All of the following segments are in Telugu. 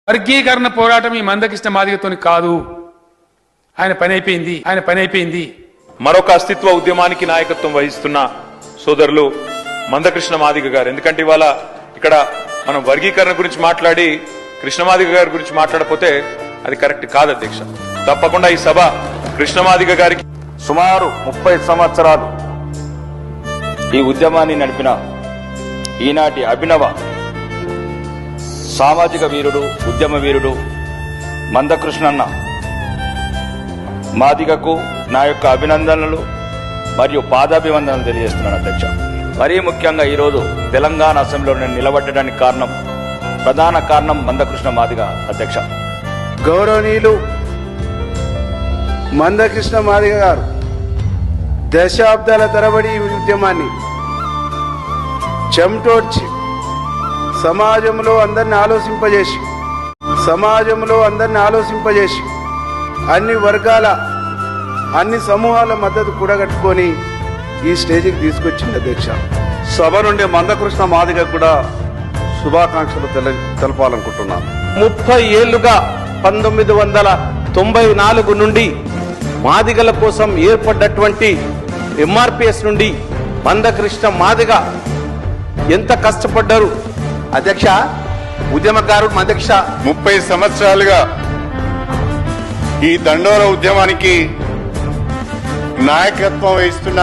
వర్గీకరణ పోరాటం ఈ మందకృష్ణ మాదిగతోని కాదు. ఆయన పని అయిపోయింది. మరొక అస్తిత్వ ఉద్యమానికి నాయకత్వం వహిస్తున్న సోదరులు మందకృష్ణ మాదిగ గారు. ఎందుకంటే ఇవాళ ఇక్కడ మనం వర్గీకరణ గురించి మాట్లాడి కృష్ణమాదిగ గారి గురించి మాట్లాడకపోతే అది కరెక్ట్ కాదు అధ్యక్ష. తప్పకుండా ఈ సభ కృష్ణమాదిగ గారికి సుమారు 30 సంవత్సరాలు ఈ ఉద్యమాన్ని నడిపిన ఈనాటి అభినవ సామాజిక వీరుడు, ఉద్యమ వీరుడు మందకృష్ణన్న మాదిగకు నా యొక్క అభినందనలు మరియు పాదాభివందనలు తెలియజేస్తున్నాను అధ్యక్ష. మరీ ముఖ్యంగా ఈరోజు తెలంగాణ అసెంబ్లీలో నేను నిలబడడానికి ప్రధాన కారణం మందకృష్ణ మాదిగ అధ్యక్ష. గౌరవనీయులు మందకృష్ణ మాదిగ గారు దశాబ్దాల తరబడి ఈ ఉద్యమాన్ని చెమటోడ్చి సమాజంలో అందరిని ఆలోచింపజేసి అన్ని వర్గాల అన్ని సమూహాల మద్దతు కూడగట్టుకొని ఈ స్టేజికి తీసుకొచ్చింది అధ్యక్ష. సభ నుండి మందకృష్ణ మాదిగ కూడా శుభాకాంక్షలు తెలపాలనుకుంటున్నాను. 30 ఏళ్లుగా 1994 నుండి మాదిగల కోసం ఏర్పడ్డటువంటి ఎంఆర్పిఎస్ నుండి మందకృష్ణ మాదిగ ఎంత కష్టపడ్డారు అధ్యక్ష. ఉద్యమకారుడు మందకృష్ణ 30 సంవత్సరాలుగా ఈ దండోర ఉద్యమానికి నాయకత్వం వహిస్తున్న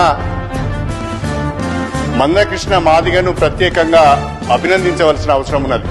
మందకృష్ణ మాదిగను ప్రత్యేకంగా అభినందించవలసిన అవసరం ఉన్నది.